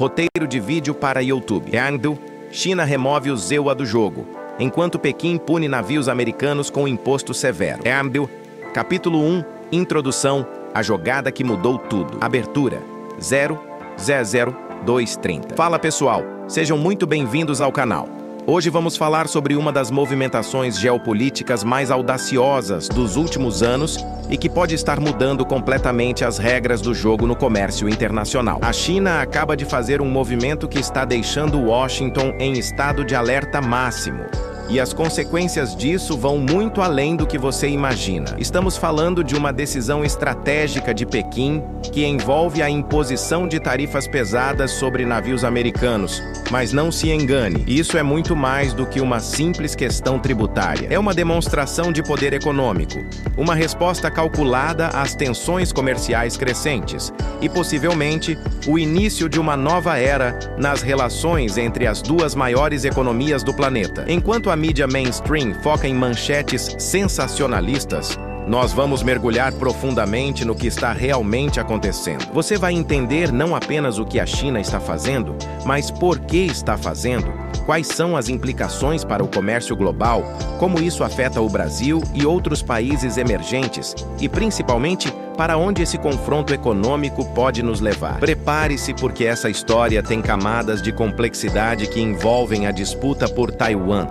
Roteiro de vídeo para YouTube. Yangdu, China remove o ZEUA do jogo, enquanto Pequim pune navios americanos com imposto severo. Yangdu, capítulo 1, Introdução, a jogada que mudou tudo. Abertura, 0000230. Fala pessoal, sejam muito bem-vindos ao canal. Hoje vamos falar sobre uma das movimentações geopolíticas mais audaciosas dos últimos anos e que pode estar mudando completamente as regras do jogo no comércio internacional. A China acaba de fazer um movimento que está deixando Washington em estado de alerta máximo. E as consequências disso vão muito além do que você imagina. Estamos falando de uma decisão estratégica de Pequim que envolve a imposição de tarifas pesadas sobre navios americanos. Mas não se engane, isso é muito mais do que uma simples questão tributária. É uma demonstração de poder econômico, uma resposta calculada às tensões comerciais crescentes e, possivelmente, o início de uma nova era nas relações entre as duas maiores economias do planeta. Enquanto a mídia mainstream foca em manchetes sensacionalistas, nós vamos mergulhar profundamente no que está realmente acontecendo. Você vai entender não apenas o que a China está fazendo, mas por que está fazendo, quais são as implicações para o comércio global, como isso afeta o Brasil e outros países emergentes e, principalmente, para onde esse confronto econômico pode nos levar. Prepare-se porque essa história tem camadas de complexidade que envolvem a disputa por Taiwan,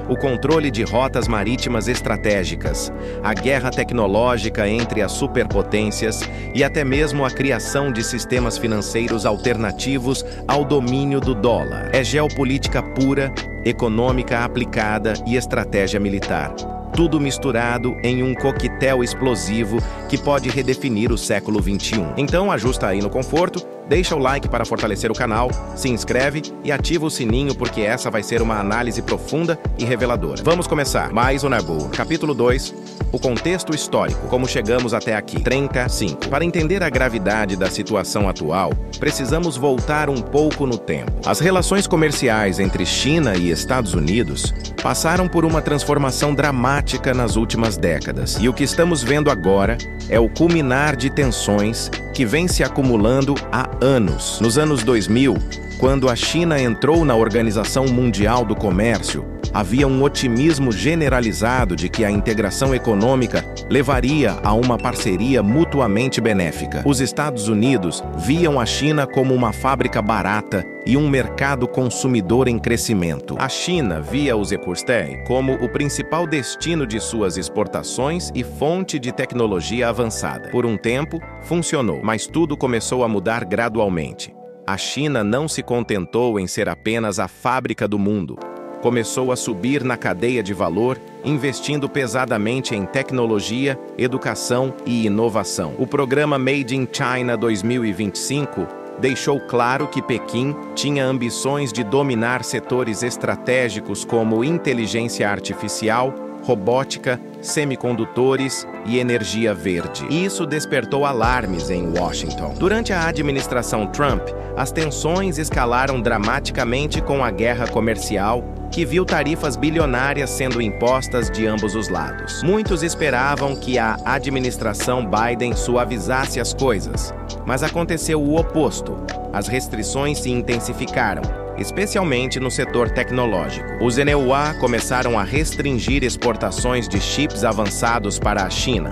o controle de rotas marítimas estratégicas, a guerra tecnológica entre as superpotências e até mesmo a criação de sistemas financeiros alternativos ao domínio do dólar. É geopolítica pura, econômica aplicada e estratégia militar. Tudo misturado em um coquetel explosivo que pode redefinir o século XXI. Então ajusta aí no conforto, deixa o like para fortalecer o canal, se inscreve e ativa o sininho porque essa vai ser uma análise profunda e reveladora. Vamos começar. Mais o Nabu. Capítulo 2. O contexto histórico. Como chegamos até aqui. 35. Para entender a gravidade da situação atual, precisamos voltar um pouco no tempo. As relações comerciais entre China e Estados Unidos passaram por uma transformação dramática nas últimas décadas. E o que estamos vendo agora é o culminar de tensões que vem se acumulando há anos. Nos anos 2000, quando a China entrou na Organização Mundial do Comércio, havia um otimismo generalizado de que a integração econômica levaria a uma parceria mutuamente benéfica. Os Estados Unidos viam a China como uma fábrica barata e um mercado consumidor em crescimento. A China via os Ecourstei como o principal destino de suas exportações e fonte de tecnologia avançada. Por um tempo, funcionou, mas tudo começou a mudar gradualmente. A China não se contentou em ser apenas a fábrica do mundo. Começou a subir na cadeia de valor, investindo pesadamente em tecnologia, educação e inovação. O programa Made in China 2025 deixou claro que Pequim tinha ambições de dominar setores estratégicos como inteligência artificial, robótica, semicondutores e energia verde. Isso despertou alarmes em Washington. Durante a administração Trump, as tensões escalaram dramaticamente com a guerra comercial, que viu tarifas bilionárias sendo impostas de ambos os lados. Muitos esperavam que a administração Biden suavizasse as coisas, mas aconteceu o oposto. As restrições se intensificaram, especialmente no setor tecnológico. Os EUA começaram a restringir exportações de chips avançados para a China.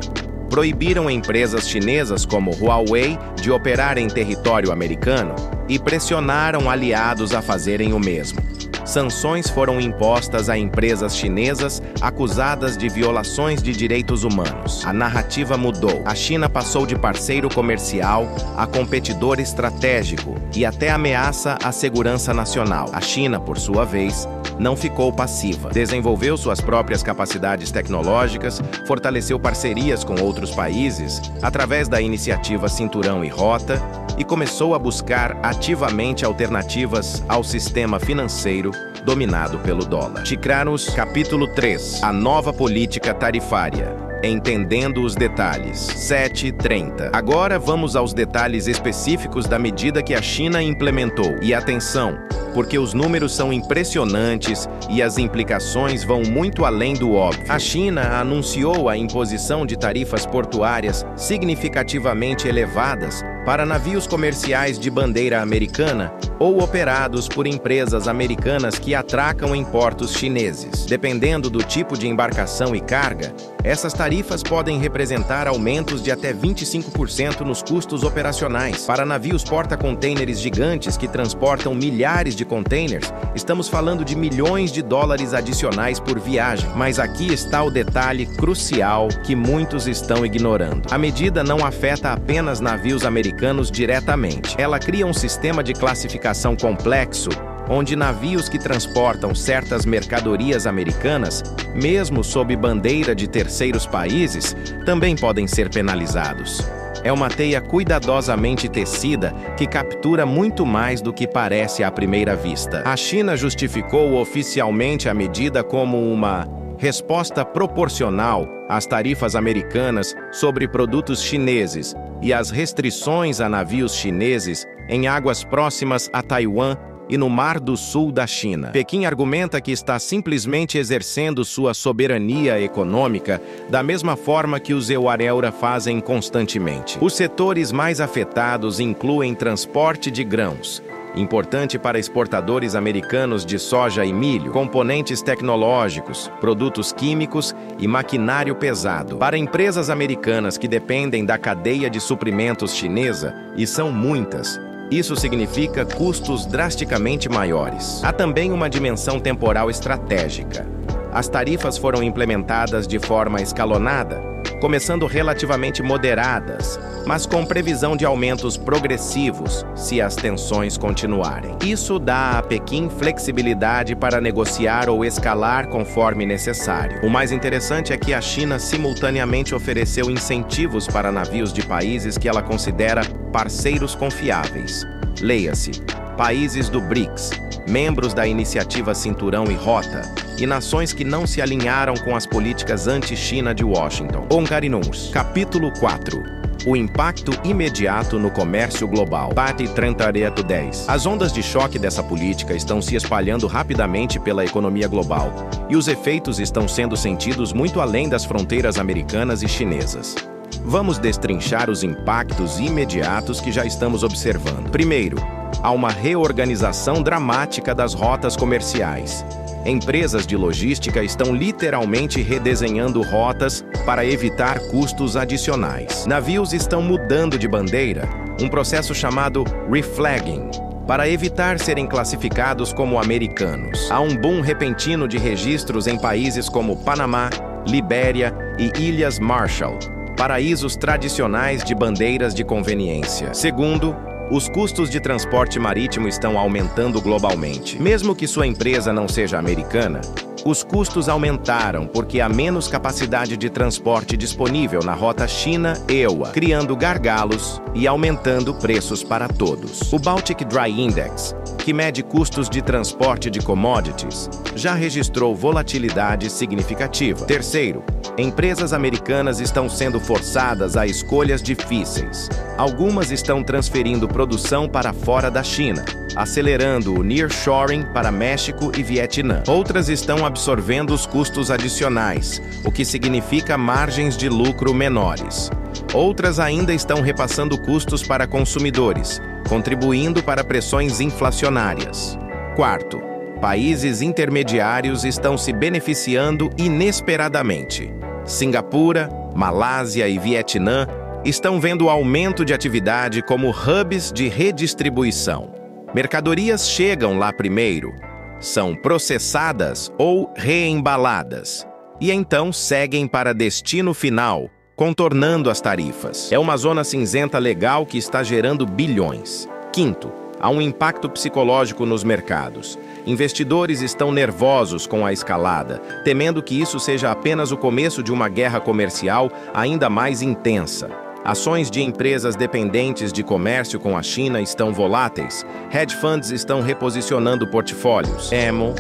Proibiram empresas chinesas como Huawei de operar em território americano e pressionaram aliados a fazerem o mesmo. Sanções foram impostas a empresas chinesas acusadas de violações de direitos humanos. A narrativa mudou. A China passou de parceiro comercial a competidor estratégico e até ameaça à segurança nacional. A China, por sua vez, não ficou passiva. Desenvolveu suas próprias capacidades tecnológicas, fortaleceu parcerias com outros países através da iniciativa Cinturão e Rota e começou a buscar ativamente alternativas ao sistema financeiro dominado pelo dólar. Ticranos, capítulo 3. A nova política tarifária. Entendendo os detalhes. 7:30. Agora vamos aos detalhes específicos da medida que a China implementou. E atenção, porque os números são impressionantes e as implicações vão muito além do óbvio. A China anunciou a imposição de tarifas portuárias significativamente elevadas para navios comerciais de bandeira americana ou operados por empresas americanas que atracam em portos chineses. Dependendo do tipo de embarcação e carga, essas tarifas podem representar aumentos de até 25% nos custos operacionais. Para navios porta-contêineres gigantes que transportam milhares de containers, estamos falando de milhões de dólares adicionais por viagem. Mas aqui está o detalhe crucial que muitos estão ignorando. A medida não afeta apenas navios americanos diretamente. Ela cria um sistema de classificação complexo, onde navios que transportam certas mercadorias americanas, mesmo sob bandeira de terceiros países, também podem ser penalizados. É uma teia cuidadosamente tecida que captura muito mais do que parece à primeira vista. A China justificou oficialmente a medida como uma resposta proporcional às tarifas americanas sobre produtos chineses e às restrições a navios chineses em águas próximas a Taiwan e no Mar do Sul da China. Pequim argumenta que está simplesmente exercendo sua soberania econômica da mesma forma que os Eurasia fazem constantemente. Os setores mais afetados incluem transporte de grãos, importante para exportadores americanos de soja e milho, componentes tecnológicos, produtos químicos e maquinário pesado. Para empresas americanas que dependem da cadeia de suprimentos chinesa, e são muitas, isso significa custos drasticamente maiores. Há também uma dimensão temporal estratégica. As tarifas foram implementadas de forma escalonada, começando relativamente moderadas, mas com previsão de aumentos progressivos se as tensões continuarem. Isso dá a Pequim flexibilidade para negociar ou escalar conforme necessário. O mais interessante é que a China simultaneamente ofereceu incentivos para navios de países que ela considera parceiros confiáveis. Leia-se, países do BRICS, membros da iniciativa Cinturão e Rota, e nações que não se alinharam com as políticas anti-China de Washington. Oncarinons. Capítulo 4. O impacto imediato no comércio global. Parte 30-10. As ondas de choque dessa política estão se espalhando rapidamente pela economia global, e os efeitos estão sendo sentidos muito além das fronteiras americanas e chinesas. Vamos destrinchar os impactos imediatos que já estamos observando. Primeiro, há uma reorganização dramática das rotas comerciais. Empresas de logística estão literalmente redesenhando rotas para evitar custos adicionais. Navios estão mudando de bandeira, um processo chamado reflagging, para evitar serem classificados como americanos. Há um boom repentino de registros em países como Panamá, Libéria e Ilhas Marshall, paraísos tradicionais de bandeiras de conveniência. Segundo, os custos de transporte marítimo estão aumentando globalmente. Mesmo que sua empresa não seja americana, os custos aumentaram porque há menos capacidade de transporte disponível na rota China-EUA, criando gargalos e aumentando preços para todos. O Baltic Dry Index, que mede custos de transporte de commodities, já registrou volatilidade significativa. Terceiro, empresas americanas estão sendo forçadas a escolhas difíceis. Algumas estão transferindo produção para fora da China, acelerando o nearshoring para México e Vietnã. Outras estão absorvendo os custos adicionais, o que significa margens de lucro menores. Outras ainda estão repassando custos para consumidores, contribuindo para pressões inflacionárias. Quarto, países intermediários estão se beneficiando inesperadamente. Singapura, Malásia e Vietnã estão vendo aumento de atividade como hubs de redistribuição. Mercadorias chegam lá primeiro, são processadas ou reembaladas, e então seguem para destino final, contornando as tarifas. É uma zona cinzenta legal que está gerando bilhões. Quinto, há um impacto psicológico nos mercados. Investidores estão nervosos com a escalada, temendo que isso seja apenas o começo de uma guerra comercial ainda mais intensa. Ações de empresas dependentes de comércio com a China estão voláteis. Hedge funds estão reposicionando portfólios. Emo.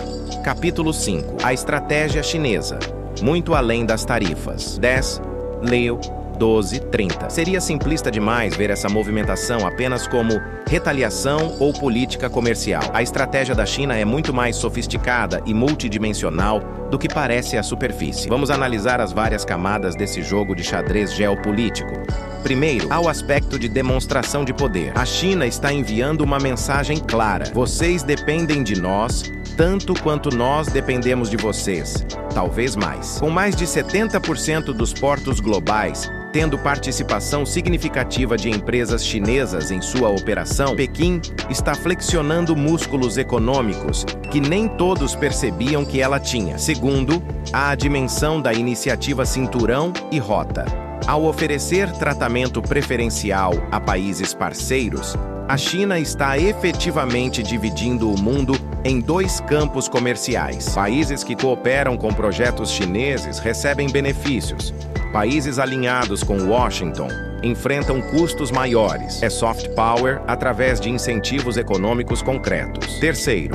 Capítulo 5. A estratégia chinesa. Muito além das tarifas. 10. Leo. 12:30. Seria simplista demais ver essa movimentação apenas como retaliação ou política comercial. A estratégia da China é muito mais sofisticada e multidimensional do que parece à superfície. Vamos analisar as várias camadas desse jogo de xadrez geopolítico. Primeiro, ao aspecto de demonstração de poder. A China está enviando uma mensagem clara. Vocês dependem de nós, tanto quanto nós dependemos de vocês, talvez mais. Com mais de 70% dos portos globais tendo participação significativa de empresas chinesas em sua operação, Pequim está flexionando músculos econômicos que nem todos percebiam que ela tinha. Segundo, há a dimensão da iniciativa Cinturão e Rota. Ao oferecer tratamento preferencial a países parceiros, a China está efetivamente dividindo o mundo em dois campos comerciais. Países que cooperam com projetos chineses recebem benefícios. Países alinhados com Washington enfrentam custos maiores. É soft power através de incentivos econômicos concretos. Terceiro,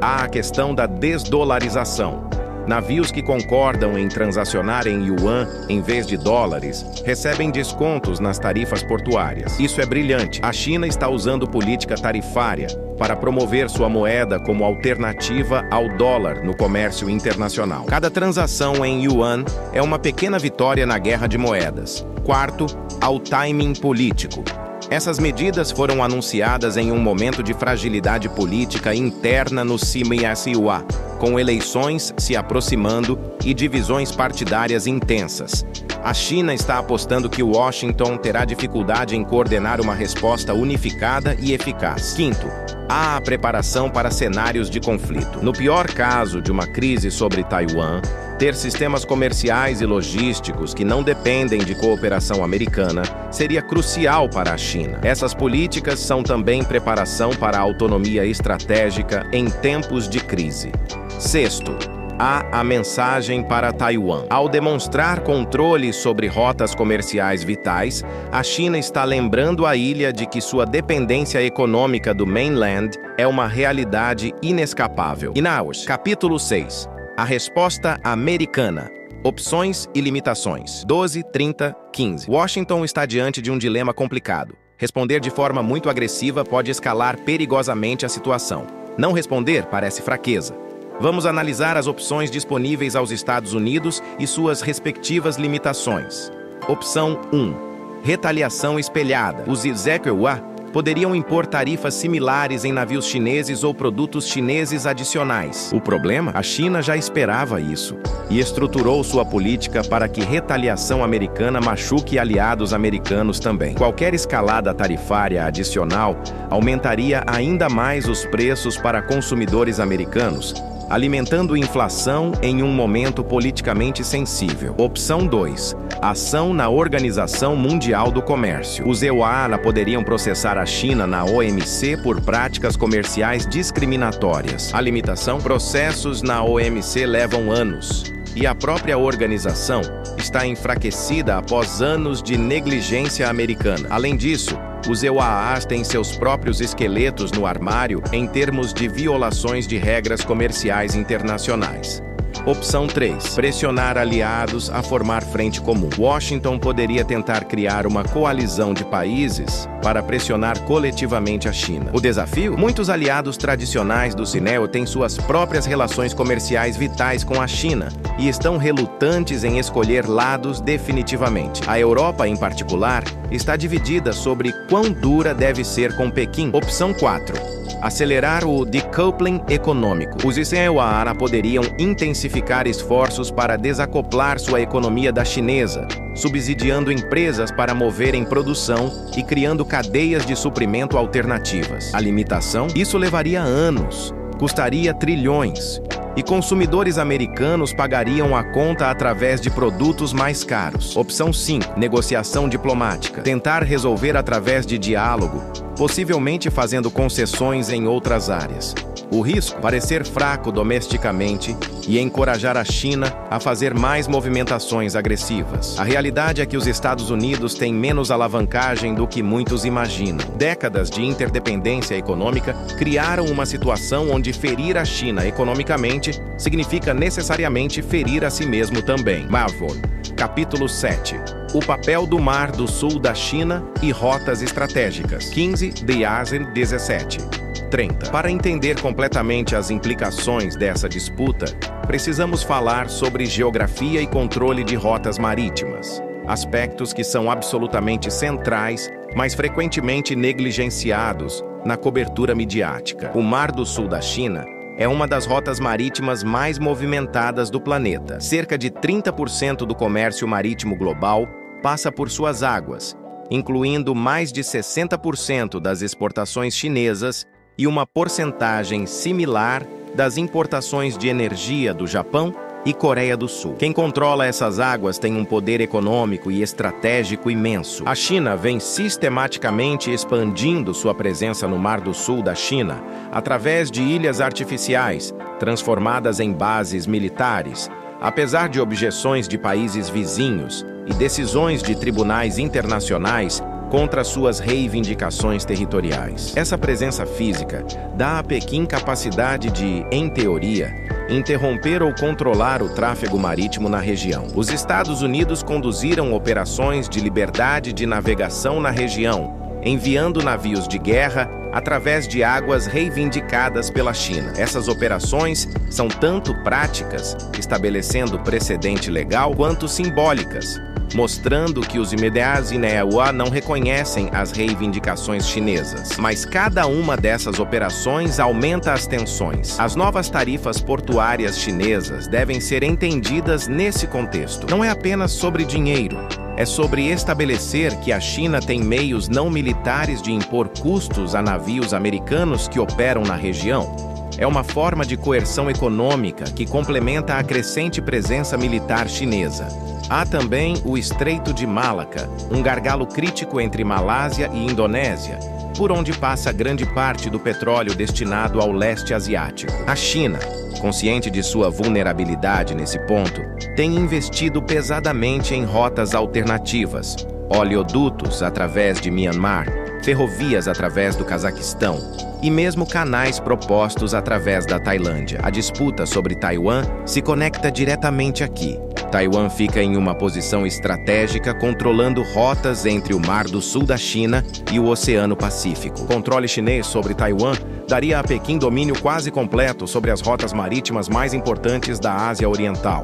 há a questão da desdolarização. Navios que concordam em transacionar em yuan em vez de dólares recebem descontos nas tarifas portuárias. Isso é brilhante. A China está usando política tarifária para promover sua moeda como alternativa ao dólar no comércio internacional. Cada transação em yuan é uma pequena vitória na guerra de moedas. Quarto, ao timing político. Essas medidas foram anunciadas em um momento de fragilidade política interna no CMSUA, com eleições se aproximando e divisões partidárias intensas. A China está apostando que Washington terá dificuldade em coordenar uma resposta unificada e eficaz. Quinto, há a preparação para cenários de conflito. No pior caso de uma crise sobre Taiwan, ter sistemas comerciais e logísticos que não dependem de cooperação americana seria crucial para a China. Essas políticas são também preparação para a autonomia estratégica em tempos de crise. Sexto, há a mensagem para Taiwan. Ao demonstrar controle sobre rotas comerciais vitais, a China está lembrando a ilha de que sua dependência econômica do mainland é uma realidade inescapável. Inaus, capítulo 6. A resposta americana. Opções e limitações. 12, 30, 15. Washington está diante de um dilema complicado. Responder de forma muito agressiva pode escalar perigosamente a situação. Não responder parece fraqueza. Vamos analisar as opções disponíveis aos Estados Unidos e suas respectivas limitações. Opção 1. Retaliação espelhada. Os Executive poderiam impor tarifas similares em navios chineses ou produtos chineses adicionais. O problema? A China já esperava isso e estruturou sua política para que retaliação americana machuque aliados americanos também. Qualquer escalada tarifária adicional aumentaria ainda mais os preços para consumidores americanos, alimentando inflação em um momento politicamente sensível. Opção 2. Ação na Organização Mundial do Comércio. Os EUA poderiam processar a China na OMC por práticas comerciais discriminatórias. A limitação? Processos na OMC levam anos, e a própria organização está enfraquecida após anos de negligência americana. Além disso, os EUAs têm seus próprios esqueletos no armário em termos de violações de regras comerciais internacionais. Opção 3. Pressionar aliados a formar frente comum. Washington poderia tentar criar uma coalizão de países para pressionar coletivamente a China. O desafio? Muitos aliados tradicionais do CNEO têm suas próprias relações comerciais vitais com a China e estão relutantes em escolher lados definitivamente. A Europa, em particular, está dividida sobre quão dura deve ser com Pequim. Opção 4. Acelerar o decoupling econômico. Os EUA poderiam intensificar esforços para desacoplar sua economia da chinesa, subsidiando empresas para moverem produção e criando cadeias de suprimento alternativas. A limitação? Isso levaria anos, custaria trilhões, e consumidores americanos pagariam a conta através de produtos mais caros. Opção 5. Negociação diplomática. Tentar resolver através de diálogo, possivelmente fazendo concessões em outras áreas. O risco? Parecer fraco domesticamente e encorajar a China a fazer mais movimentações agressivas. A realidade é que os Estados Unidos têm menos alavancagem do que muitos imaginam. Décadas de interdependência econômica criaram uma situação onde ferir a China economicamente significa necessariamente ferir a si mesmo também. Marvel, capítulo 7. O papel do Mar do Sul da China e rotas estratégicas. 15 de ASEAN 17. 30. Para entender completamente as implicações dessa disputa, precisamos falar sobre geografia e controle de rotas marítimas. aspectos que são absolutamente centrais, mas frequentemente negligenciados na cobertura midiática. O Mar do Sul da China é uma das rotas marítimas mais movimentadas do planeta. Cerca de 30% do comércio marítimo global passa por suas águas, incluindo mais de 60% das exportações chinesas e uma porcentagem similar das importações de energia do Japão e Coreia do Sul. Quem controla essas águas tem um poder econômico e estratégico imenso. A China vem sistematicamente expandindo sua presença no Mar do Sul da China através de ilhas artificiais, transformadas em bases militares. Apesar de objeções de países vizinhos e decisões de tribunais internacionais contra suas reivindicações territoriais. Essa presença física dá a Pequim capacidade de, em teoria, interromper ou controlar o tráfego marítimo na região. Os Estados Unidos conduziram operações de liberdade de navegação na região, enviando navios de guerra através de águas reivindicadas pela China. Essas operações são tanto práticas, estabelecendo precedente legal, quanto simbólicas, mostrando que os Imedias Ineua não reconhecem as reivindicações chinesas. Mas cada uma dessas operações aumenta as tensões. As novas tarifas portuárias chinesas devem ser entendidas nesse contexto. Não é apenas sobre dinheiro. É sobre estabelecer que a China tem meios não militares de impor custos a navios americanos que operam na região. É uma forma de coerção econômica que complementa a crescente presença militar chinesa. Há também o Estreito de Malaca, um gargalo crítico entre Malásia e Indonésia, por onde passa grande parte do petróleo destinado ao leste asiático. A China, consciente de sua vulnerabilidade nesse ponto, tem investido pesadamente em rotas alternativas, oleodutos através de Myanmar, ferrovias através do Cazaquistão e mesmo canais propostos através da Tailândia. A disputa sobre Taiwan se conecta diretamente aqui. Taiwan fica em uma posição estratégica controlando rotas entre o Mar do Sul da China e o Oceano Pacífico. O controle chinês sobre Taiwan daria a Pequim domínio quase completo sobre as rotas marítimas mais importantes da Ásia Oriental.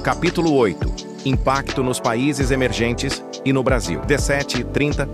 Capítulo 8. Impacto nos países emergentes e no Brasil. 17:30.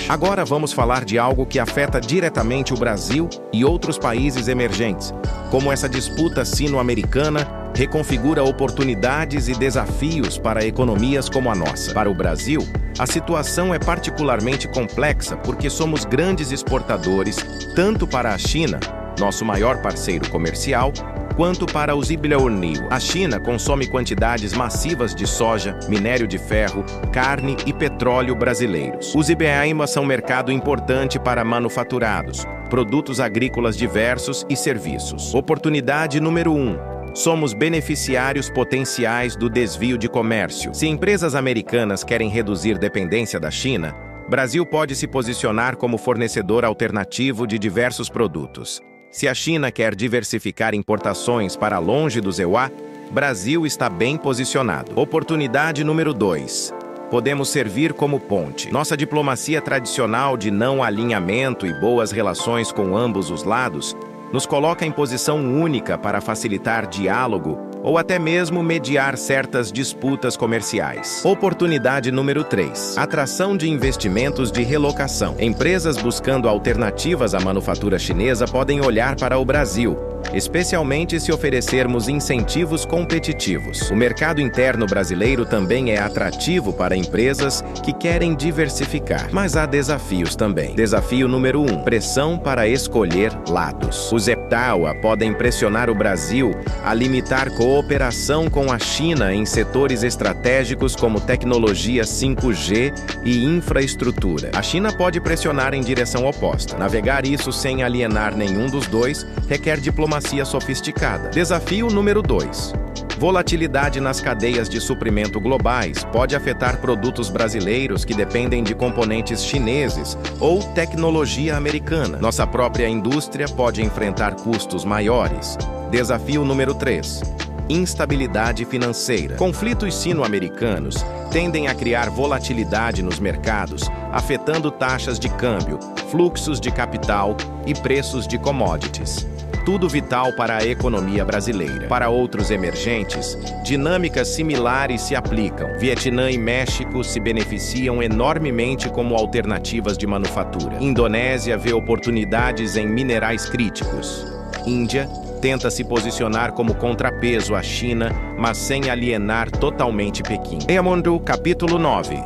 Agora vamos falar de algo que afeta diretamente o Brasil e outros países emergentes, como essa disputa sino-americana reconfigura oportunidades e desafios para economias como a nossa. Para o Brasil, a situação é particularmente complexa porque somos grandes exportadores tanto para a China, nosso maior parceiro comercial, quanto para os IBLEUNIO. A China consome quantidades massivas de soja, minério de ferro, carne e petróleo brasileiros. Os IBAIMA são mercado importante para manufaturados, produtos agrícolas diversos e serviços. Oportunidade número 1. Somos beneficiários potenciais do desvio de comércio. Se empresas americanas querem reduzir dependência da China, Brasil pode se posicionar como fornecedor alternativo de diversos produtos. Se a China quer diversificar importações para longe do EUA, Brasil está bem posicionado. Oportunidade número 2. Podemos servir como ponte. Nossa diplomacia tradicional de não alinhamento e boas relações com ambos os lados nos coloca em posição única para facilitar diálogo ou até mesmo mediar certas disputas comerciais. Oportunidade número 3. Atração de investimentos de relocação. Empresas buscando alternativas à manufatura chinesa podem olhar para o Brasil, especialmente se oferecermos incentivos competitivos. O mercado interno brasileiro também é atrativo para empresas que querem diversificar, mas há desafios também. Desafio número 1. Pressão para escolher lados. Os EPTAUA podem pressionar o Brasil a limitar cooperação com a China em setores estratégicos como tecnologia 5G e infraestrutura. A China pode pressionar em direção oposta. Navegar isso sem alienar nenhum dos dois requer diplomacia sofisticada. Desafio número 2. Volatilidade nas cadeias de suprimento globais pode afetar produtos brasileiros que dependem de componentes chineses ou tecnologia americana. Nossa própria indústria pode enfrentar custos maiores. Desafio número 3. Instabilidade financeira. Conflitos sino-americanos tendem a criar volatilidade nos mercados, afetando taxas de câmbio, fluxos de capital e preços de commodities. tudo vital para a economia brasileira. Para outros emergentes, dinâmicas similares se aplicam. Vietnã e México se beneficiam enormemente como alternativas de manufatura. Indonésia vê oportunidades em minerais críticos. Índia tenta se posicionar como contrapeso à China, mas sem alienar totalmente Pequim. Eamundo, capítulo 9.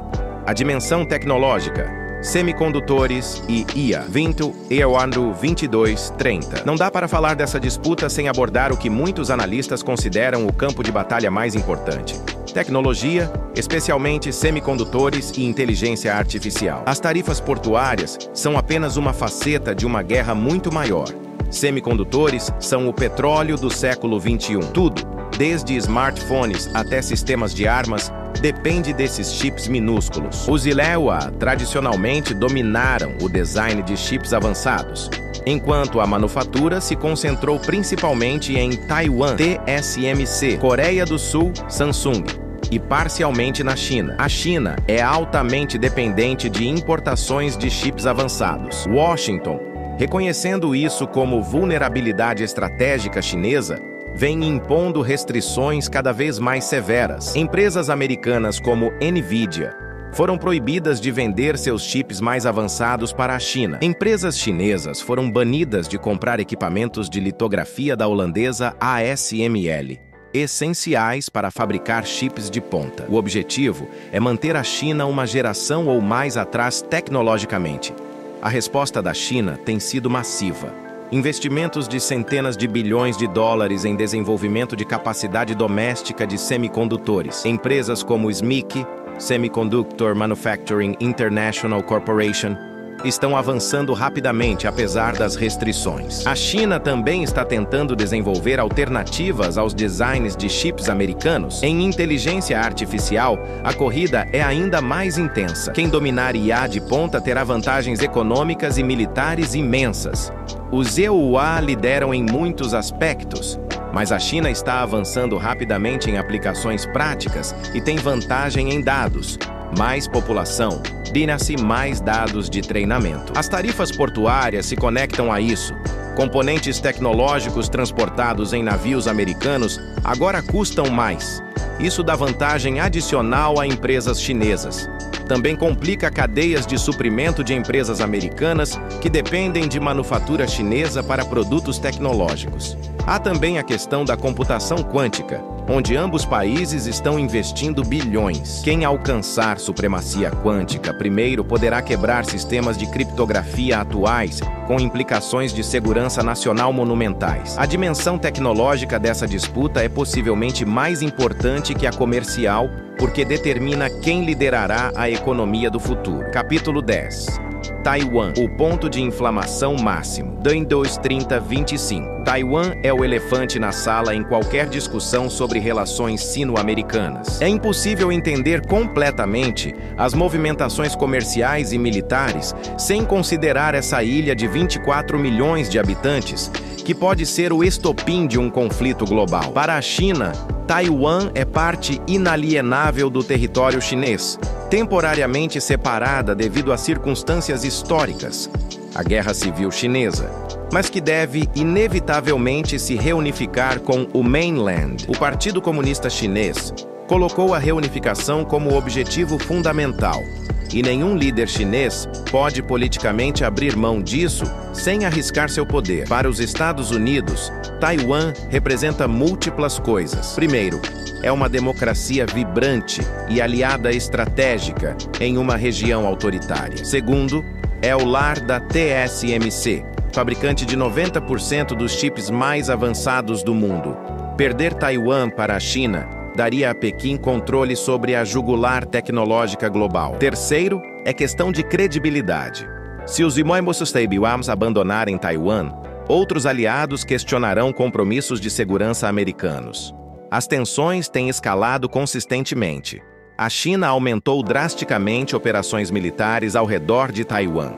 A dimensão tecnológica, semicondutores e IA. Vinto, Eamundo 22:30. Não dá para falar dessa disputa sem abordar o que muitos analistas consideram o campo de batalha mais importante: tecnologia, especialmente semicondutores e inteligência artificial. As tarifas portuárias são apenas uma faceta de uma guerra muito maior. Semicondutores são o petróleo do século XXI. Tudo, desde smartphones até sistemas de armas, depende desses chips minúsculos. Os Illewa tradicionalmente dominaram o design de chips avançados, enquanto a manufatura se concentrou principalmente em Taiwan, TSMC, Coreia do Sul, Samsung, e parcialmente na China. A China é altamente dependente de importações de chips avançados. Washington, reconhecendo isso como vulnerabilidade estratégica chinesa, vem impondo restrições cada vez mais severas. Empresas americanas como Nvidia foram proibidas de vender seus chips mais avançados para a China. Empresas chinesas foram banidas de comprar equipamentos de litografia da holandesa ASML, essenciais para fabricar chips de ponta. O objetivo é manter a China uma geração ou mais atrás tecnologicamente. A resposta da China tem sido massiva. Investimentos de centenas de bilhões de dólares em desenvolvimento de capacidade doméstica de semicondutores. Empresas como SMIC, Semiconductor Manufacturing International Corporation, estão avançando rapidamente apesar das restrições. A China também está tentando desenvolver alternativas aos designs de chips americanos. Em inteligência artificial, a corrida é ainda mais intensa. Quem dominar IA de ponta terá vantagens econômicas e militares imensas. Os EUA lideram em muitos aspectos, mas a China está avançando rapidamente em aplicações práticas e tem vantagem em dados. Mais população, nasce mais dados de treinamento. As tarifas portuárias se conectam a isso. Componentes tecnológicos transportados em navios americanos agora custam mais. Isso dá vantagem adicional a empresas chinesas. Também complica cadeias de suprimento de empresas americanas que dependem de manufatura chinesa para produtos tecnológicos. Há também a questão da computação quântica, onde ambos países estão investindo bilhões. Quem alcançar supremacia quântica primeiro poderá quebrar sistemas de criptografia atuais, com implicações de segurança nacional monumentais. A dimensão tecnológica dessa disputa é possivelmente mais importante que a comercial, porque determina quem liderará a economia do futuro. Capítulo 10. Taiwan, o ponto de inflamação máximo. Dan 2:30-25. Taiwan é o elefante na sala em qualquer discussão sobre relações sino-americanas. É impossível entender completamente as movimentações comerciais e militares sem considerar essa ilha de 24 milhões de habitantes, que pode ser o estopim de um conflito global. Para a China, Taiwan é parte inalienável do território chinês, temporariamente separada devido a circunstâncias históricas, a Guerra Civil Chinesa, mas que deve inevitavelmente se reunificar com o mainland. O Partido Comunista Chinês colocou a reunificação como objetivo fundamental, e nenhum líder chinês pode politicamente abrir mão disso sem arriscar seu poder. Para os Estados Unidos, Taiwan representa múltiplas coisas. Primeiro, é uma democracia vibrante e aliada estratégica em uma região autoritária. Segundo, é o lar da TSMC, fabricante de 90% dos chips mais avançados do mundo. Perder Taiwan para a China daria a Pequim controle sobre a jugular tecnológica global. Terceiro, é questão de credibilidade. Se os Imoimosustaibiwams abandonarem Taiwan, outros aliados questionarão compromissos de segurança americanos. As tensões têm escalado consistentemente. A China aumentou drasticamente operações militares ao redor de Taiwan.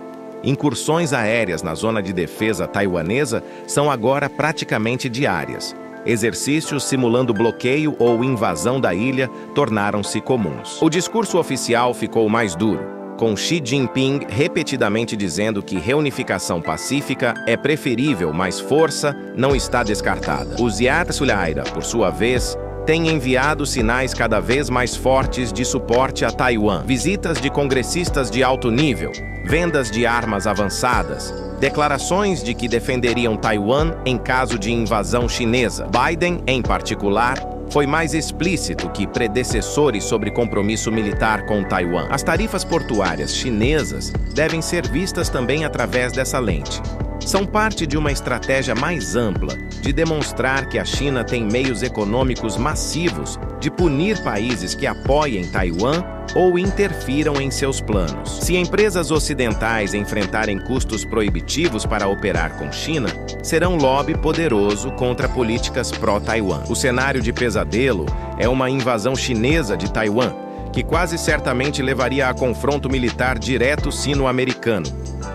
Incursões aéreas na zona de defesa taiwanesa são agora praticamente diárias. Exercícios simulando bloqueio ou invasão da ilha tornaram-se comuns. O discurso oficial ficou mais duro. com Xi Jinping repetidamente dizendo que reunificação pacífica é preferível, mas força não está descartada. Os Yatsullaira, por sua vez, têm enviado sinais cada vez mais fortes de suporte a Taiwan. Visitas de congressistas de alto nível, vendas de armas avançadas, declarações de que defenderiam Taiwan em caso de invasão chinesa. Biden, em particular, foi mais explícito que predecessores sobre compromisso militar com Taiwan. As tarifas portuárias chinesas devem ser vistas também através dessa lente. São parte de uma estratégia mais ampla de demonstrar que a China tem meios econômicos massivos de punir países que apoiem Taiwan ou interfiram em seus planos. Se empresas ocidentais enfrentarem custos proibitivos para operar com China, serão lobby poderoso contra políticas pró-Taiwan. O cenário de pesadelo é uma invasão chinesa de Taiwan, que quase certamente levaria a confronto militar direto sino-americano.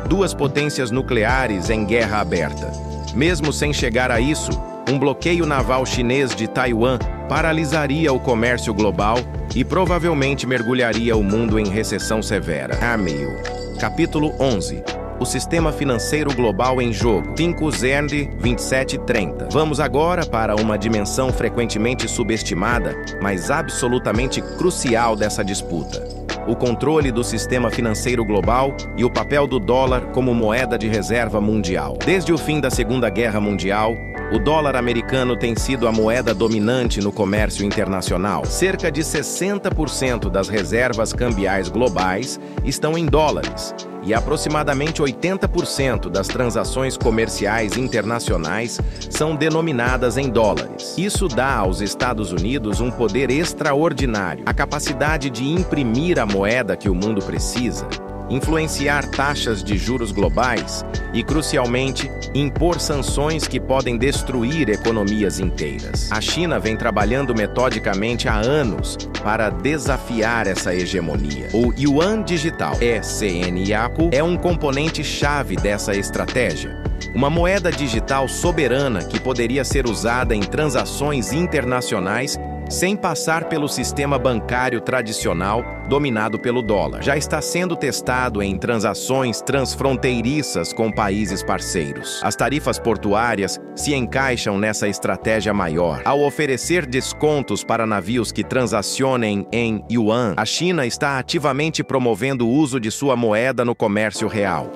Duas potências nucleares em guerra aberta. Mesmo sem chegar a isso, um bloqueio naval chinês de Taiwan paralisaria o comércio global e provavelmente mergulharia o mundo em recessão severa. Amigo. Capítulo 11. O sistema financeiro global em jogo. 5/27/30. Vamos agora para uma dimensão frequentemente subestimada, mas absolutamente crucial dessa disputa: o controle do sistema financeiro global e o papel do dólar como moeda de reserva mundial. Desde o fim da Segunda Guerra Mundial, o dólar americano tem sido a moeda dominante no comércio internacional. Cerca de 60% das reservas cambiais globais estão em dólares, e aproximadamente 80% das transações comerciais internacionais são denominadas em dólares. Isso dá aos Estados Unidos um poder extraordinário, a capacidade de imprimir a moeda que o mundo precisa, influenciar taxas de juros globais e, crucialmente, impor sanções que podem destruir economias inteiras. A China vem trabalhando metodicamente há anos para desafiar essa hegemonia. O Yuan Digital, CNYACU, é um componente-chave dessa estratégia. Uma moeda digital soberana que poderia ser usada em transações internacionais sem passar pelo sistema bancário tradicional dominado pelo dólar. Já está sendo testado em transações transfronteiriças com países parceiros. As tarifas portuárias se encaixam nessa estratégia maior. Ao oferecer descontos para navios que transacionem em yuan, a China está ativamente promovendo o uso de sua moeda no comércio real.